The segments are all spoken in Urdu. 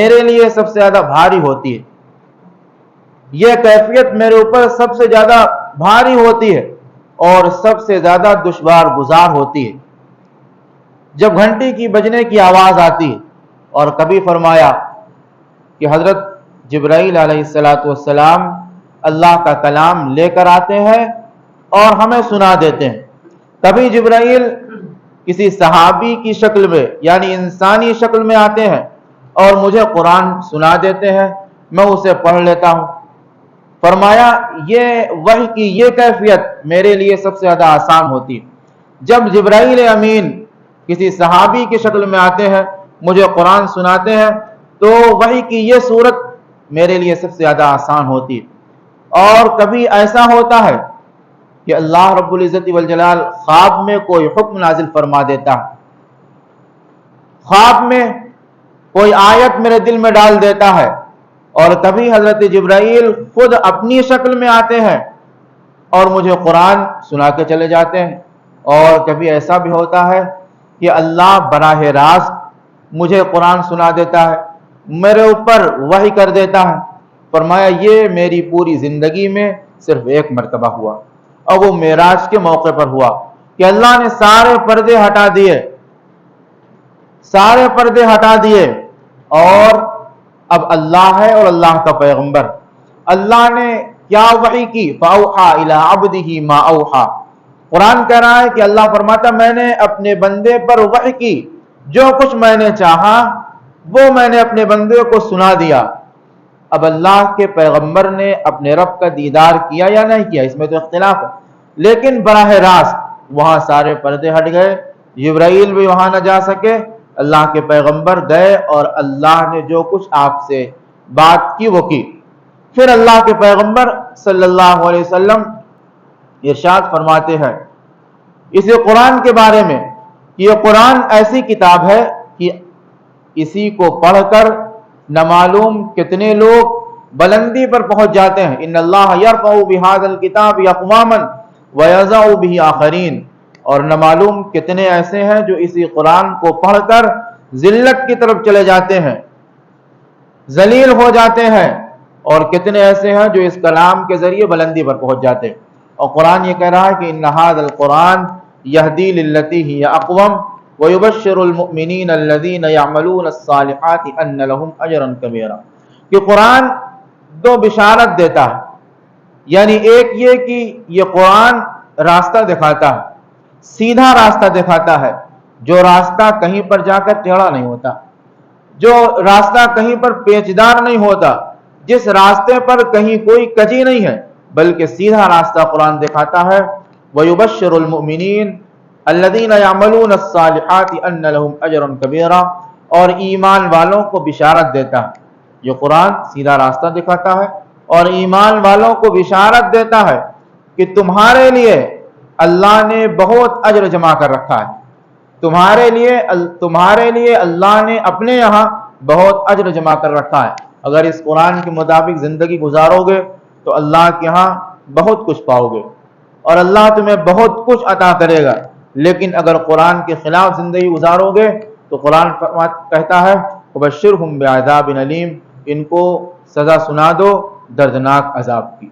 میرے لیے سب سے زیادہ بھاری ہوتی ہے، یہ کیفیت میرے اوپر سب سے زیادہ بھاری ہوتی ہے اور سب سے زیادہ دشوار گزار ہوتی ہے جب گھنٹی کی بجنے کی آواز آتی ہے۔ اور کبھی فرمایا کہ حضرت جبرائیل علیہ السلام اللہ کا کلام لے کر آتے ہیں اور ہمیں سنا دیتے ہیں۔ کبھی جبرائیل کسی صحابی کی شکل میں یعنی انسانی شکل میں آتے ہیں اور مجھے قرآن سنا دیتے ہیں، میں اسے پڑھ لیتا ہوں۔ فرمایا یہ وحی کی یہ کیفیت میرے لیے سب سے زیادہ آسان ہوتی ہے جب جبرائیل امین کسی صحابی کی شکل میں آتے ہیں، مجھے قرآن سناتے ہیں، تو وحی کی یہ صورت میرے لیے سب سے زیادہ آسان ہوتی ہے۔ اور کبھی ایسا ہوتا ہے کہ اللہ رب العزت والجلال خواب میں کوئی حکم نازل فرما دیتا ہے، خواب میں کوئی آیت میرے دل میں ڈال دیتا ہے، اور کبھی حضرت جبرائیل خود اپنی شکل میں آتے ہیں اور مجھے قرآن سنا کے چلے جاتے ہیں۔ اور کبھی ایسا بھی ہوتا ہے کہ اللہ براہ راست مجھے قرآن سنا دیتا ہے، میرے اوپر وحی کر دیتا ہے۔ فرمایا یہ میری پوری زندگی میں صرف ایک مرتبہ ہوا، اور وہ معراج کے موقع پر ہوا کہ اللہ نے سارے پردے ہٹا دیے، سارے پردے ہٹا دیے، اور اب اللہ ہے اور اللہ کا پیغمبر۔ اللہ نے کیا وحی کی؟ فَأَوْحَى إِلَىٰ عَبْدِهِ مَا أَوْحَى۔ قرآن کہہ رہا ہے کہ اللہ فرماتا میں نے اپنے بندے پر وحی کی، جو کچھ میں نے چاہا وہ میں نے اپنے بندے کو سنا دیا۔ اب اللہ کے پیغمبر نے اپنے رب کا دیدار کیا یا نہیں کیا، اس میں تو اختلاف ہے، لیکن براہ راست وہاں سارے پردے ہٹ گئے، جبرائیل بھی وہاں نہ جا سکے، اللہ کے پیغمبر گئے اور اللہ نے جو کچھ آپ سے بات کی وہ کی۔ پھر اللہ کے پیغمبر صلی اللہ علیہ وسلم ارشاد فرماتے ہیں اسی قرآن کے بارے میں کہ یہ قرآن ایسی کتاب ہے کہ اسی کو پڑھ کر نہ معلوم کتنے لوگ بلندی پر پہنچ جاتے ہیں۔ ان اللہ یرفع بہذا الکتاب اقواما ویضع بہ آخرین، اور نہ معلوم کتنے ایسے ہیں جو اسی قرآن کو پڑھ کر ذلت کی طرف چلے جاتے ہیں، ذلیل ہو جاتے ہیں، اور کتنے ایسے ہیں جو اس کلام کے ذریعے بلندی پر پہنچ جاتے ہیں۔ اور قرآن یہ کہہ رہا ہے کہ ان ھذا القرآن یہدی للتی ہی اقوم ویبشر المؤمنین الذین یعملون الصالحات ان لهم اجرا کبیرا، کہ قرآن دو بشارت دیتا ہے، یعنی ایک یہ کہ یہ قرآن راستہ دکھاتا ہے، سیدھا راستہ دکھاتا ہے، جو راستہ کہیں پر جا کر ٹیڑھا نہیں ہوتا، جو راستہ کہیں پر پیچدار نہیں ہوتا، جس راستے پر کہیں کوئی کجی نہیں ہے، بلکہ سیدھا راستہ قرآن دکھاتا ہے۔ وَيُبَشِّرُ الْمُؤْمِنِينَ الَّذِينَ يَعْمَلُونَ الصَّالِحَاتِ أَنَّ لَهُمْ أَجْرًا كَبِيرًا، اور ایمان والوں کو بشارت دیتا ہے۔ یہ قرآن سیدھا راستہ دکھاتا ہے اور ایمان والوں کو بشارت دیتا ہے کہ تمہارے لیے اللہ نے بہت اجر جمع کر رکھا ہے، تمہارے لیے اللہ نے اپنے یہاں بہت اجر جمع کر رکھا ہے۔ اگر اس قرآن کے مطابق زندگی گزارو گے تو اللہ کے ہاں بہت کچھ پاؤ گے اور اللہ تمہیں بہت کچھ عطا کرے گا، لیکن اگر قرآن کے خلاف زندگی گزارو گے تو قرآن کہتا ہے وَبَشِّرْهُمْ بِعَذَابٍ أَلِيمٍ، ان کو سزا سنا دو دردناک عذاب کی۔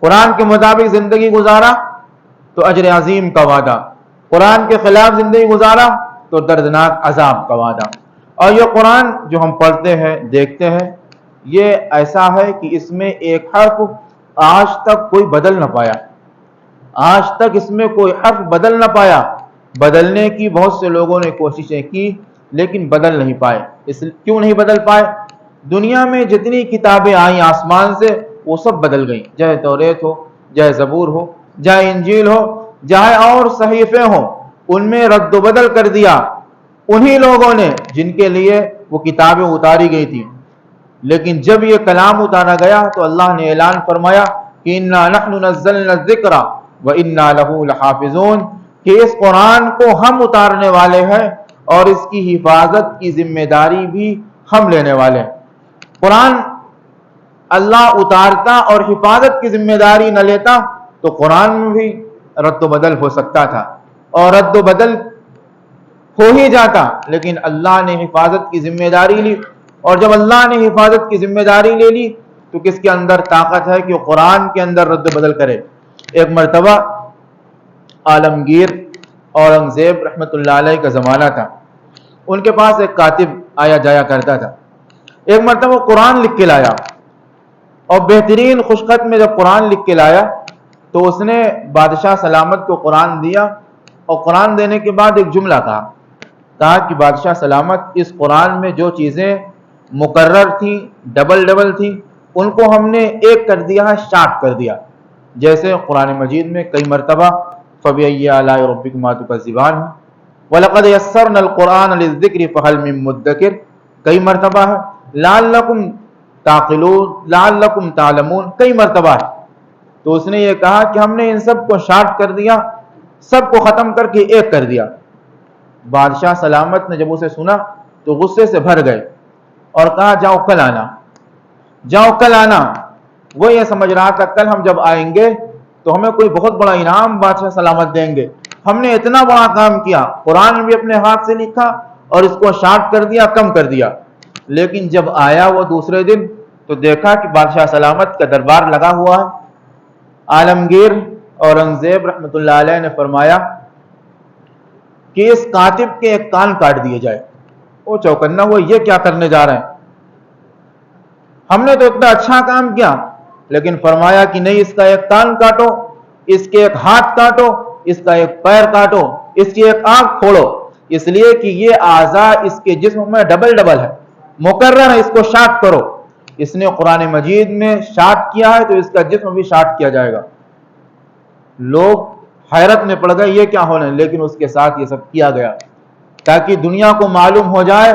قرآن کے مطابق زندگی گزارا تو اجر عظیم کا وعدہ، قرآن کے خلاف زندگی گزارا تو دردناک عذاب کا وعدہ۔ اور یہ قرآن جو ہم پڑھتے ہیں دیکھتے ہیں، یہ ایسا ہے کہ اس میں ایک حرف آج تک کوئی بدل نہ پایا، آج تک اس میں کوئی حرف بدل نہ پایا۔ بدلنے کی بہت سے لوگوں نے کوششیں کی لیکن بدل نہیں پائے۔ کیوں نہیں بدل پائے؟ دنیا میں جتنی کتابیں آئیں آسمان سے وہ سب بدل گئیں، چاہے توریت ہو، چاہے زبور ہو، چاہے انجیل ہو، چاہے اور صحیفے ہوں، ان میں رد و بدل کر دیا انہی لوگوں نے جن کے لیے وہ کتابیں اتاری گئی تھیں۔ لیکن جب یہ کلام اتارا گیا تو اللہ نے اعلان فرمایا کہ اِنَّا نَحْنُ نَزَّلْنَا الذِّكْرَ وَإِنَّا لَهُ لَحَافِظُونَ، کہ اس قرآن کو ہم اتارنے والے ہیں اور اس کی حفاظت کی ذمہ داری بھی ہم لینے والے ہیں۔ قرآن اللہ اتارتا اور حفاظت کی ذمہ داری نہ لیتا تو قرآن میں بھی رد و بدل ہو سکتا تھا اور رد و بدل ہو ہی جاتا، لیکن اللہ نے حفاظت کی ذمہ داری لی اور جب اللہ نے حفاظت کی ذمہ داری لے لی تو کس کے اندر طاقت ہے کہ وہ قرآن کے اندر رد و بدل کرے؟ ایک مرتبہ عالمگیر اورنگزیب رحمۃ اللہ علیہ کا زمانہ تھا، ان کے پاس ایک کاتب آیا جایا کرتا تھا۔ ایک مرتبہ قرآن لکھ کے لایا، اور بہترین خوش خط میں جب قرآن لکھ کے لایا تو اس نے بادشاہ سلامت کو قرآن دیا، اور قرآن دینے کے بعد ایک جملہ کہا کہ بادشاہ سلامت، اس قرآن میں جو چیزیں مکرر تھیں، ڈبل تھیں، ان کو ہم نے ایک کر دیا ہے، شارٹ کر دیا۔ جیسے قرآن مجید میں کئی مرتبہ فَبِأَيِّ آلَاءِ رَبِّكُمَا تُكَذِّبَانِ ہے، وَلَقَدْ يَسَّرْنَا الْقُرْآنَ لِلذِّكْرِ فَهَلْ مِن مُدَّكِرٍ، کئی مرتبہ ہے لَعَلَّكُمْ تَعْقِلُونَ، لَعَلَّكُمْ تَعْلَمُونَ، کئی مرتبہ ہے۔ تو اس نے یہ کہا کہ ہم نے ان سب کو شارٹ کر دیا، سب کو ختم کر کے ایک کر دیا۔ بادشاہ سلامت نے جب اسے سنا تو غصے سے بھر گئے اور کہا جاؤ کل آنا، جاؤ کل آنا۔ وہ یہ سمجھ رہا تھا کل ہم جب آئیں گے تو ہمیں کوئی بہت بڑا انعام بادشاہ سلامت دیں گے، ہم نے اتنا بڑا کام کیا، قرآن بھی اپنے ہاتھ سے لکھا اور اس کو شارٹ کر دیا، کم کر دیا۔ لیکن جب آیا وہ دوسرے دن تو دیکھا کہ بادشاہ سلامت کا دربار لگا ہوا ہے۔ عالمگیر اورنگزیب رحمۃ اللہ علیہ نے فرمایا کہ اس کاتب کے ایک کان کاٹ دیے جائے۔ وہ چوکنا ہوا، یہ کیا کرنے جا رہے ہیں؟ ہم نے تو اتنا اچھا کام کیا۔ لیکن فرمایا کہ نہیں، اس کا ایک کان کاٹو، اس کے ایک ہاتھ کاٹو، اس کا ایک پیر کاٹو، اس کی ایک آنکھ پھوڑو، اس لیے کہ یہ اعضاء اس کے جسم میں ڈبل ہے، مکرر ہے، اس کو شارٹ کرو۔ اس نے قرآن مجید میں شارٹ کیا ہے تو اس کا جسم بھی شارٹ کیا جائے گا۔ لوگ حیرت میں پڑ گئے، یہ کیا ہونے، لیکن اس کے ساتھ یہ سب کیا گیا تاکہ دنیا کو معلوم ہو جائے،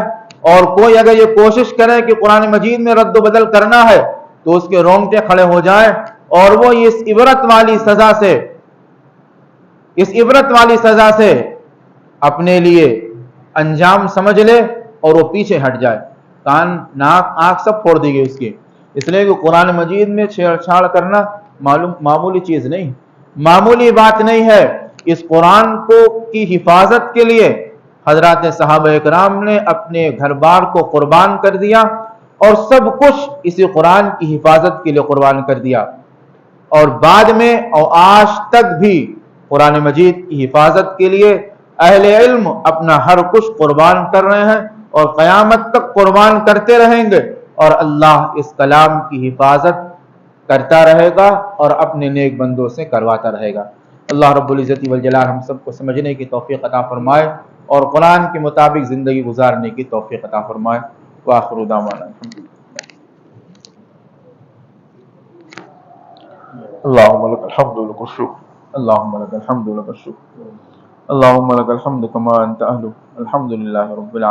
اور کوئی اگر یہ کوشش کرے کہ قرآن مجید میں رد و بدل کرنا ہے تو اس کے رونگٹے کھڑے ہو جائیں، اور وہ اس عبرت والی سزا سے اپنے لیے انجام سمجھ لے اور وہ پیچھے ہٹ جائے۔ کان، ناک، آنکھ سب پھوڑ دی گئی اس کی، اس لیے کہ قرآن مجید میں چھیڑ چھاڑ کرنا معمولی چیز نہیں، معمولی بات نہیں ہے۔ اس قرآن کی حفاظت کے لیے حضرات صحابہ اکرام نے اپنے گھر بار کو قربان کر دیا، اور سب کچھ اسی قرآن کی حفاظت کے لیے قربان کر دیا، اور بعد میں اور آج تک بھی قرآن مجید کی حفاظت کے لیے اہل علم اپنا ہر کچھ قربان کر رہے ہیں، اور قیامت تک قربان کرتے رہیں گے، اور اللہ اس کلام کی حفاظت کرتا رہے گا اور اپنے نیک بندوں سے کرواتا رہے گا۔ اللہ رب العزت والجلال ہم سب کو سمجھنے کی توفیق عطا فرمائے اور قرآن کے مطابق زندگی گزارنے کی توفیق عطا فرمائے۔ وآخر دعوانا الحمدللہ۔ اللہم لک الحمد ولک الشکر، اللہم لک الحمد ولک الشکر، اللہم لک الحمد کما انت اہل، الحمدللہ رب العالمین۔